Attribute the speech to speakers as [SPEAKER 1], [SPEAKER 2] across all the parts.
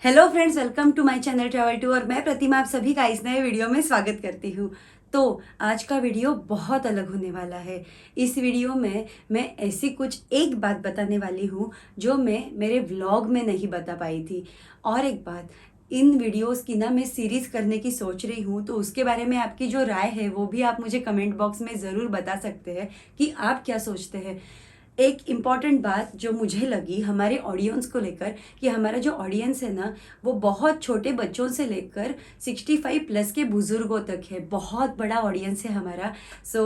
[SPEAKER 1] Hello friends, welcome to my channel travel to. और मैं प्रतिमा आप सभी का इस नए वीडियो में स्वागत करती हूँ। तो आज का वीडियो बहुत अलग होने वाला है। इस वीडियो में मैं ऐसी कुछ एक बात बताने वाली हूँ जो मैं मेरे व्लॉग में नहीं बता पाई थी। और एक बात, इन वीडियोस की ना मैं सीरीज़ करने की सोच रही हूँ, तो उसके बारे में आपकी जो राय है वो भी आप मुझे कमेंट बॉक्स में ज़रूर बता सकते हैं कि आप क्या सोचते हैं। एक इम्पॉर्टेंट बात जो मुझे लगी हमारे ऑडियंस को लेकर, कि हमारा जो ऑडियंस है ना, वो बहुत छोटे बच्चों से लेकर 65+ के बुजुर्गों तक है। बहुत बड़ा ऑडियंस है हमारा।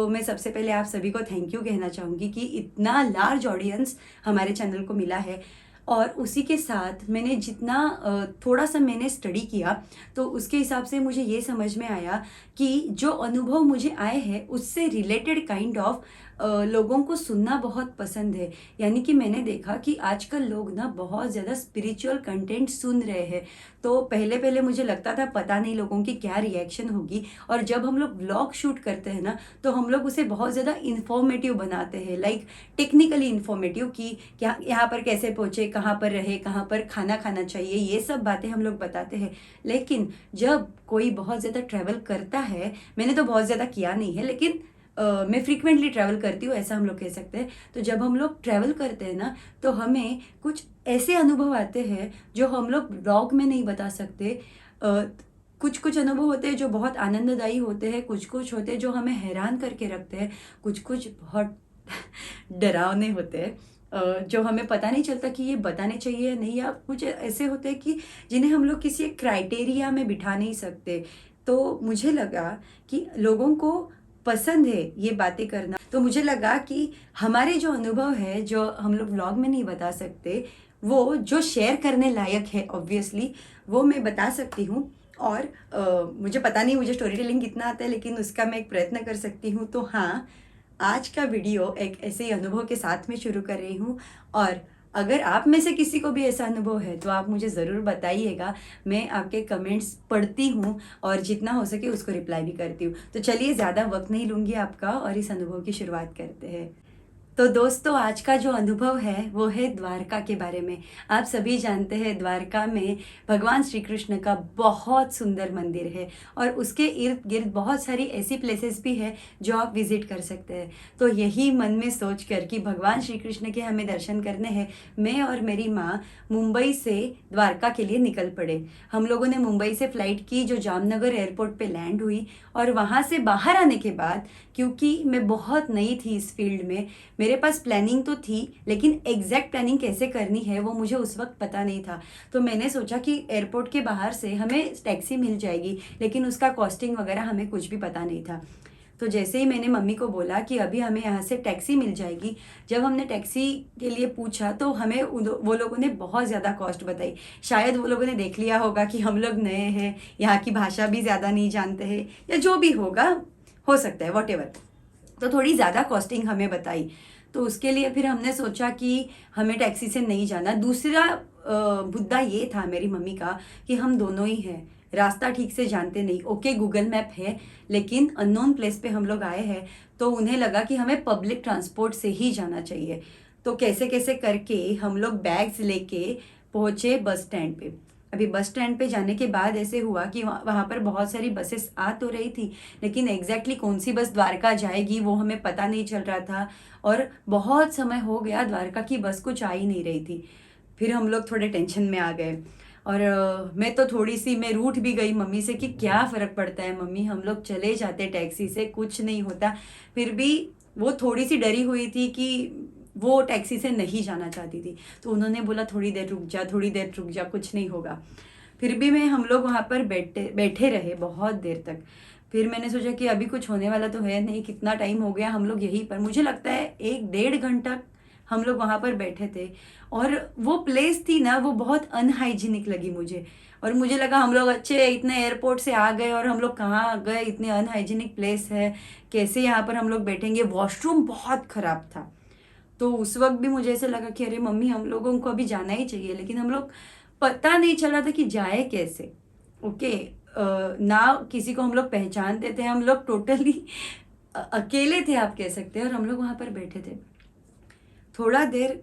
[SPEAKER 1] मैं सबसे पहले आप सभी को थैंक यू कहना चाहूँगी कि इतना लार्ज ऑडियंस हमारे चैनल को मिला है। और उसी के साथ मैंने जितना थोड़ा सा मैंने स्टडी किया, तो उसके हिसाब से मुझे ये समझ में आया कि जो अनुभव मुझे आए हैं उससे रिलेटेड काइंड ऑफ लोगों को सुनना बहुत पसंद है। यानी कि मैंने देखा कि आजकल लोग ना बहुत ज़्यादा स्पिरिचुअल कंटेंट सुन रहे हैं। तो पहले पहले मुझे लगता था पता नहीं लोगों की क्या रिएक्शन होगी, और जब हम लोग व्लॉग शूट करते हैं ना, तो हम लोग उसे बहुत ज़्यादा इन्फॉर्मेटिव बनाते हैं, लाइक टेक्निकली इन्फॉर्मेटिव, कि क्या यहाँ पर कैसे पहुँचे, कहाँ पर रहे, कहाँ पर खाना खाना चाहिए, ये सब बातें हम लोग बताते हैं। लेकिन जब कोई बहुत ज़्यादा ट्रैवल करता है, मैंने तो बहुत ज़्यादा किया नहीं है, लेकिन मैं फ्रीक्वेंटली ट्रैवल करती हूँ, ऐसा हम लोग कह सकते हैं। तो जब हम लोग ट्रैवल करते हैं ना, तो हमें कुछ ऐसे अनुभव आते हैं जो हम लोग ब्लॉग में नहीं बता सकते। कुछ कुछ अनुभव होते हैं जो बहुत आनंददायी होते हैं, कुछ कुछ होते हैं जो हमें हैरान करके रखते हैं, कुछ कुछ बहुत डरावने होते हैं, जो हमें पता नहीं चलता कि ये बताने चाहिए या नहीं, या कुछ ऐसे होते हैं कि जिन्हें हम लोग किसी एक क्राइटेरिया में बिठा नहीं सकते। तो मुझे लगा कि लोगों को पसंद है ये बातें करना, तो मुझे लगा कि हमारे जो अनुभव है जो हम लोग व्लॉग में नहीं बता सकते, वो जो शेयर करने लायक है ऑब्वियसली, वो मैं बता सकती हूँ। और मुझे पता नहीं मुझे स्टोरी टेलिंग कितना आता है, लेकिन उसका मैं एक प्रयत्न कर सकती हूँ। तो हाँ, आज का वीडियो एक ऐसे ही अनुभव के साथ में शुरू कर रही हूँ। और अगर आप में से किसी को भी ऐसा अनुभव है तो आप मुझे ज़रूर बताइएगा। मैं आपके कमेंट्स पढ़ती हूँ और जितना हो सके उसको रिप्लाई भी करती हूँ। तो चलिए, ज़्यादा वक्त नहीं लूँगी आपका और इस अनुभव की शुरुआत करते हैं। तो दोस्तों, आज का जो अनुभव है वो है द्वारका के बारे में। आप सभी जानते हैं द्वारका में भगवान श्री कृष्ण का बहुत सुंदर मंदिर है, और उसके इर्द गिर्द बहुत सारी ऐसी प्लेसेस भी है जो आप विजिट कर सकते हैं। तो यही मन में सोच कर कि भगवान श्री कृष्ण के हमें दर्शन करने हैं, मैं और मेरी माँ मुंबई से द्वारका के लिए निकल पड़े। हम लोगों ने मुंबई से फ़्लाइट की जो जामनगर एयरपोर्ट पे लैंड हुई, और वहाँ से बाहर आने के बाद, क्योंकि मैं बहुत नई थी इस फील्ड में, मेरे पास प्लानिंग तो थी, लेकिन एग्जैक्ट प्लानिंग कैसे करनी है वो मुझे उस वक्त पता नहीं था। तो मैंने सोचा कि एयरपोर्ट के बाहर से हमें टैक्सी मिल जाएगी, लेकिन उसका कॉस्टिंग वगैरह हमें कुछ भी पता नहीं था। तो जैसे ही मैंने मम्मी को बोला कि अभी हमें यहाँ से टैक्सी मिल जाएगी, जब हमने टैक्सी के लिए पूछा तो हमें वो लोगों ने बहुत ज़्यादा कॉस्ट बताई। शायद वो लोगों ने देख लिया होगा कि हम लोग नए हैं, यहाँ की भाषा भी ज़्यादा नहीं जानते हैं, या जो भी होगा, हो सकता है वॉटेवर। तो थोड़ी ज़्यादा कॉस्टिंग हमें बताई। तो उसके लिए फिर हमने सोचा कि हमें टैक्सी से नहीं जाना। दूसरा मुद्दा ये था मेरी मम्मी का कि हम दोनों ही हैं, रास्ता ठीक से जानते नहीं। ओके, गूगल मैप है, लेकिन अननोन प्लेस पे हम लोग आए हैं, तो उन्हें लगा कि हमें पब्लिक ट्रांसपोर्ट से ही जाना चाहिए। तो कैसे कैसे करके हम लोग बैग्स लेके पहुँचे बस स्टैंड पे। अभी बस स्टैंड पे जाने के बाद ऐसे हुआ कि वहाँ पर बहुत सारी बसेस आ तो रही थी, लेकिन एग्जैक्टली कौन सी बस द्वारका जाएगी वो हमें पता नहीं चल रहा था। और बहुत समय हो गया, द्वारका की बस कुछ आ ही नहीं रही थी। फिर हम लोग थोड़े टेंशन में आ गए, और मैं तो थोड़ी सी मैं रूठ भी गई मम्मी से कि क्या फ़र्क पड़ता है मम्मी, हम लोग चले जाते टैक्सी से, कुछ नहीं होता। फिर भी वो थोड़ी सी डरी हुई थी कि वो टैक्सी से नहीं जाना चाहती थी। तो उन्होंने बोला थोड़ी देर रुक जा, थोड़ी देर रुक जा, कुछ नहीं होगा। फिर भी हम लोग वहाँ पर बैठे बैठे रहे बहुत देर तक। फिर मैंने सोचा कि अभी कुछ होने वाला तो है नहीं, कितना टाइम हो गया हम लोग यहीं पर, मुझे लगता है 1 डेढ़ घंटा हम लोग वहाँ पर बैठे थे। और वो प्लेस थी ना, वो बहुत अनहाइजीनिक लगी मुझे। और मुझे लगा हम लोग अच्छे इतने एयरपोर्ट से आ गए और हम लोग कहाँ गए, इतने अनहाइजीनिक प्लेस है, कैसे यहाँ पर हम लोग बैठेंगे। वॉशरूम बहुत ख़राब था। तो उस वक्त भी मुझे ऐसे लगा कि अरे मम्मी, हम लोगों को अभी जाना ही चाहिए, लेकिन हम लोग पता नहीं चल रहा था कि जाए कैसे। ओके, ना किसी को हम लोग पहचानते थे, हम लोग टोटली अकेले थे आप कह सकते हैं, और हम लोग वहाँ पर बैठे थे। थोड़ा देर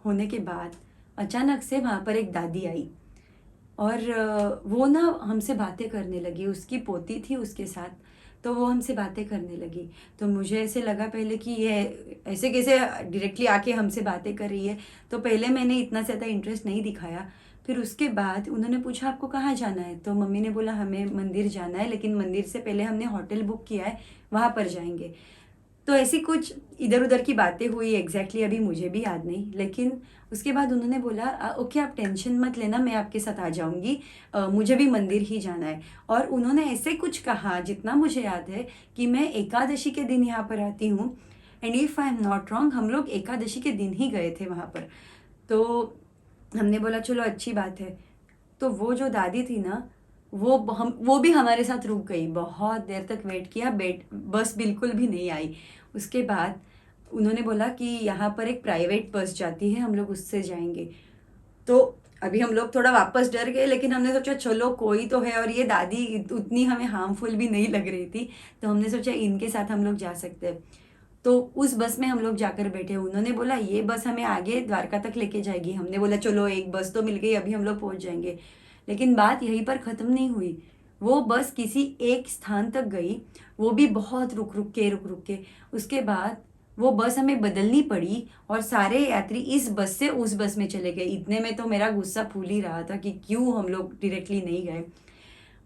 [SPEAKER 1] होने के बाद अचानक से वहाँ पर एक दादी आई। और वो ना हमसे बातें करने लगी, उसकी पोती थी उसके साथ, तो वो हमसे बातें करने लगी। तो मुझे ऐसे लगा पहले कि ये ऐसे कैसे डायरेक्टली आके हमसे बातें कर रही है, तो पहले मैंने इतना ज़्यादा इंटरेस्ट नहीं दिखाया। फिर उसके बाद उन्होंने पूछा आपको कहाँ जाना है, तो मम्मी ने बोला हमें मंदिर जाना है, लेकिन मंदिर से पहले हमने होटल बुक किया है, वहाँ पर जाएंगे। तो ऐसी कुछ इधर उधर की बातें हुई, एग्जैक्टली अभी मुझे भी याद नहीं, लेकिन उसके बाद उन्होंने बोला ओके आप टेंशन मत लेना, मैं आपके साथ आ जाऊंगी, मुझे भी मंदिर ही जाना है। और उन्होंने ऐसे कुछ कहा, जितना मुझे याद है, कि मैं एकादशी के दिन यहाँ पर आती हूँ, and if I am not wrong हम लोग एकादशी के दिन ही गए थे वहाँ पर। तो हमने बोला चलो अच्छी बात है। तो वो जो दादी थी ना, वो भी हमारे साथ रुक गई, बहुत देर तक वेट किया, बस बिल्कुल भी नहीं आई। उसके बाद उन्होंने बोला कि यहाँ पर एक प्राइवेट बस जाती है, हम लोग उससे जाएंगे। तो अभी हम लोग थोड़ा वापस डर गए, लेकिन हमने सोचा चलो कोई तो है, और ये दादी उतनी हमें हार्मफुल भी नहीं लग रही थी, तो हमने सोचा इनके साथ हम लोग जा सकते हैं। तो उस बस में हम लोग जाकर बैठे, उन्होंने बोला ये बस हमें आगे द्वारका तक लेके जाएगी, हमने बोला चलो एक बस तो मिल गई, अभी हम लोग पहुंच जाएंगे। लेकिन बात यहीं पर ख़त्म नहीं हुई, वो बस किसी एक स्थान तक गई, वो भी बहुत रुक रुक के। उसके बाद वो बस हमें बदलनी पड़ी, और सारे यात्री इस बस से उस बस में चले गए। इतने में तो मेरा गुस्सा फूल ही रहा था कि क्यों हम लोग डायरेक्टली नहीं गए।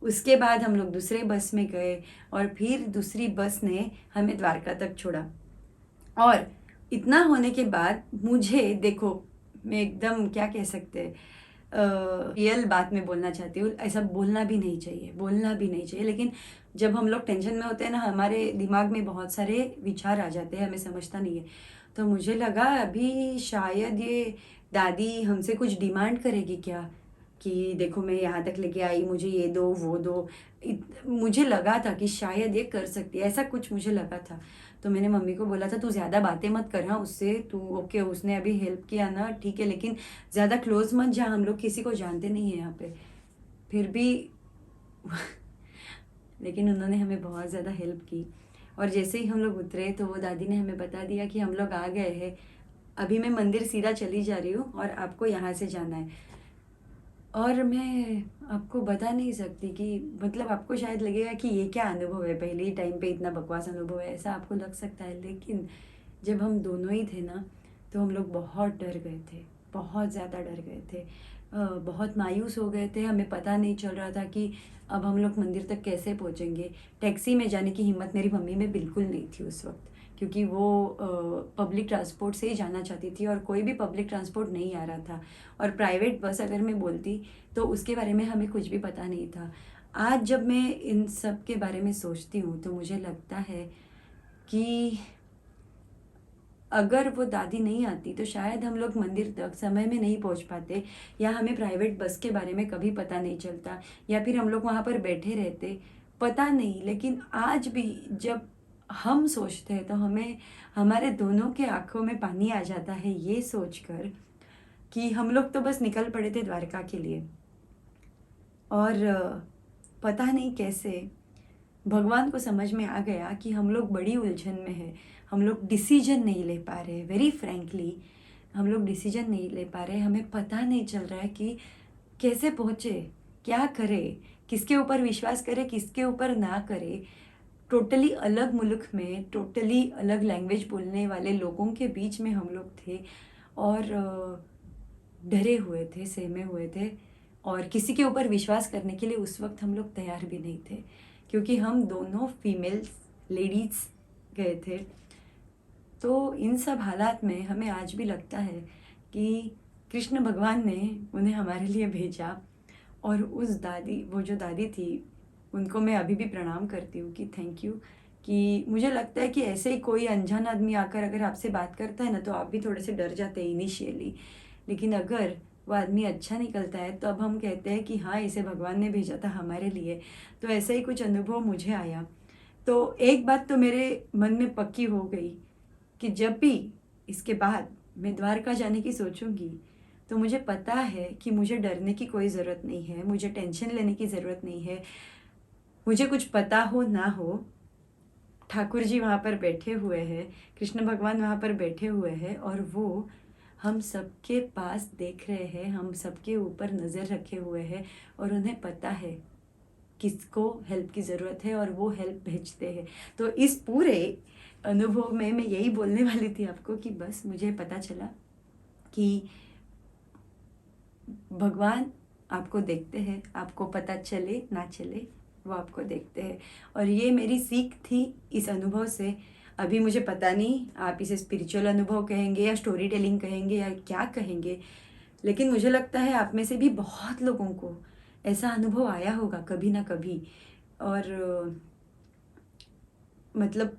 [SPEAKER 1] उसके बाद हम लोग दूसरे बस में गए, और फिर दूसरी बस ने हमें द्वारका तक छोड़ा। और इतना होने के बाद मुझे देखो, मैं एकदम क्या कह सकते हैं, रियल बात में बोलना चाहती हूँ, ऐसा बोलना भी नहीं चाहिए, बोलना भी नहीं चाहिए, लेकिन जब हम लोग टेंशन में होते हैं ना, हमारे दिमाग में बहुत सारे विचार आ जाते हैं, हमें समझता नहीं है। तो मुझे लगा अभी शायद ये दादी हमसे कुछ डिमांड करेगी क्या, कि देखो मैं यहाँ तक लेके आई, मुझे ये दो वो दो। मुझे लगा था कि शायद ये कर सकती है, ऐसा कुछ मुझे लगा था। तो मैंने मम्मी को बोला था तू ज़्यादा बातें मत कर, हाँ उससे तू, ओके उसने अभी हेल्प किया ना ठीक है, लेकिन ज़्यादा क्लोज मत जा, हम लोग किसी को जानते नहीं है यहाँ पे। फिर भी लेकिन उन्होंने हमें बहुत ज़्यादा हेल्प की। और जैसे ही हम लोग उतरे तो वो दादी ने हमें बता दिया कि हम लोग आ गए हैं, अभी मैं मंदिर सीधा चली जा रही हूँ और आपको यहाँ से जाना है। और मैं आपको बता नहीं सकती कि मतलब आपको शायद लगेगा कि ये क्या अनुभव है, पहले ही टाइम पे इतना बकवास अनुभव है, ऐसा आपको लग सकता है, लेकिन जब हम दोनों ही थे ना, तो हम लोग बहुत डर गए थे, बहुत ज़्यादा डर गए थे, बहुत मायूस हो गए थे। हमें पता नहीं चल रहा था कि अब हम लोग मंदिर तक कैसे पहुँचेंगे। टैक्सी में जाने की हिम्मत मेरी मम्मी में बिल्कुल नहीं थी उस वक्त, क्योंकि वो पब्लिक ट्रांसपोर्ट से ही जाना चाहती थी, और कोई भी पब्लिक ट्रांसपोर्ट नहीं आ रहा था। और प्राइवेट बस अगर मैं बोलती तो उसके बारे में हमें कुछ भी पता नहीं था। आज जब मैं इन सब के बारे में सोचती हूँ तो मुझे लगता है कि अगर वो दादी नहीं आती तो शायद हम लोग मंदिर तक समय में नहीं पहुँच पाते, या हमें प्राइवेट बस के बारे में कभी पता नहीं चलता, या फिर हम लोग वहाँ पर बैठे रहते, पता नहीं। लेकिन आज भी जब हम सोचते हैं तो हमें, हमारे दोनों के आंखों में पानी आ जाता है ये सोचकर कि हम लोग तो बस निकल पड़े थे द्वारका के लिए। और पता नहीं कैसे भगवान को समझ में आ गया कि हम लोग बड़ी उलझन में है, हम लोग डिसीजन नहीं ले पा रहे, वेरी फ्रैंकली हम लोग डिसीजन नहीं ले पा रहे, हमें पता नहीं चल रहा है कि कैसे पहुँचे, क्या करें, किसके ऊपर विश्वास करें, किसके ऊपर ना करें। टोटली अलग मुल्क में, टोटली अलग लैंग्वेज बोलने वाले लोगों के बीच में हम लोग थे, और डरे हुए थे, सहमे हुए थे, और किसी के ऊपर विश्वास करने के लिए उस वक्त हम लोग तैयार भी नहीं थे, क्योंकि हम दोनों फीमेल्स लेडीज़ गए थे। तो इन सब हालात में हमें आज भी लगता है कि कृष्ण भगवान ने उन्हें हमारे लिए भेजा। और उस दादी, वो जो दादी थी, उनको मैं अभी भी प्रणाम करती हूँ कि थैंक यू। कि मुझे लगता है कि ऐसे ही कोई अनजान आदमी आकर अगर आपसे बात करता है ना, तो आप भी थोड़े से डर जाते हैं इनिशियली, लेकिन अगर वो आदमी अच्छा निकलता है तो अब हम कहते हैं कि हाँ इसे भगवान ने भेजा था हमारे लिए। तो ऐसा ही कुछ अनुभव मुझे आया। तो एक बात तो मेरे मन में पक्की हो गई कि जब भी इसके बाद मैं द्वारका जाने की सोचूंगी, तो मुझे पता है कि मुझे डरने की कोई ज़रूरत नहीं है, मुझे टेंशन लेने की ज़रूरत नहीं है। मुझे कुछ पता हो ना हो, ठाकुर जी वहाँ पर बैठे हुए हैं, कृष्ण भगवान वहाँ पर बैठे हुए हैं, और वो हम सबके पास देख रहे हैं, हम सबके ऊपर नज़र रखे हुए हैं और उन्हें पता है किसको हेल्प की ज़रूरत है और वो हेल्प भेजते हैं। तो इस पूरे अनुभव में मैं यही बोलने वाली थी आपको कि बस मुझे पता चला कि भगवान आपको देखते हैं, आपको पता चले ना चले वो आपको देखते हैं। और ये मेरी सीख थी इस अनुभव से। अभी मुझे पता नहीं आप इसे स्पिरिचुअल अनुभव कहेंगे या स्टोरी टेलिंग कहेंगे या क्या कहेंगे, लेकिन मुझे लगता है आप में से भी बहुत लोगों को ऐसा अनुभव आया होगा कभी ना कभी। और मतलब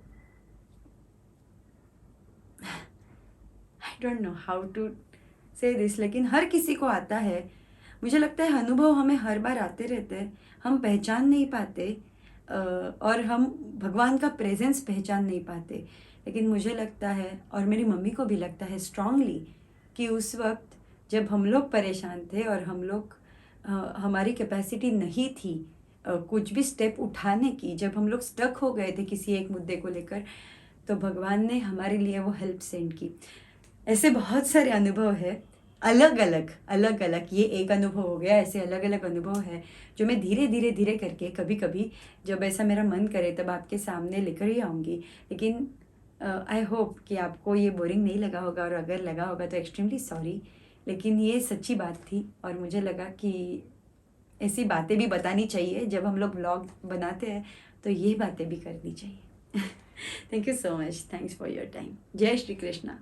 [SPEAKER 1] I don't know how to say this, लेकिन हर किसी को आता है। मुझे लगता है अनुभव हमें हर बार आते रहते हैं, हम पहचान नहीं पाते और हम भगवान का प्रेजेंस पहचान नहीं पाते। लेकिन मुझे लगता है और मेरी मम्मी को भी लगता है स्ट्रांगली कि उस वक्त जब हम लोग परेशान थे और हम लोग हमारी कैपेसिटी नहीं थी कुछ भी स्टेप उठाने की, जब हम लोग स्टक हो गए थे किसी एक मुद्दे को लेकर, तो भगवान ने हमारे लिए वो हेल्प सेंड की। ऐसे बहुत सारे अनुभव है, अलग अलग, ये एक अनुभव हो गया, ऐसे अलग अलग अनुभव है जो मैं धीरे धीरे धीरे करके कभी कभी जब ऐसा मेरा मन करे तब आपके सामने लेकर ही आऊँगी। लेकिन आई होप कि आपको ये बोरिंग नहीं लगा होगा, और अगर लगा होगा तो एक्सट्रीमली सॉरी। लेकिन ये सच्ची बात थी और मुझे लगा कि ऐसी बातें भी बतानी चाहिए। जब हम लोग ब्लॉग बनाते हैं तो ये बातें भी करनी चाहिए। Thank you so much, thanks for your time. जय श्री कृष्णा।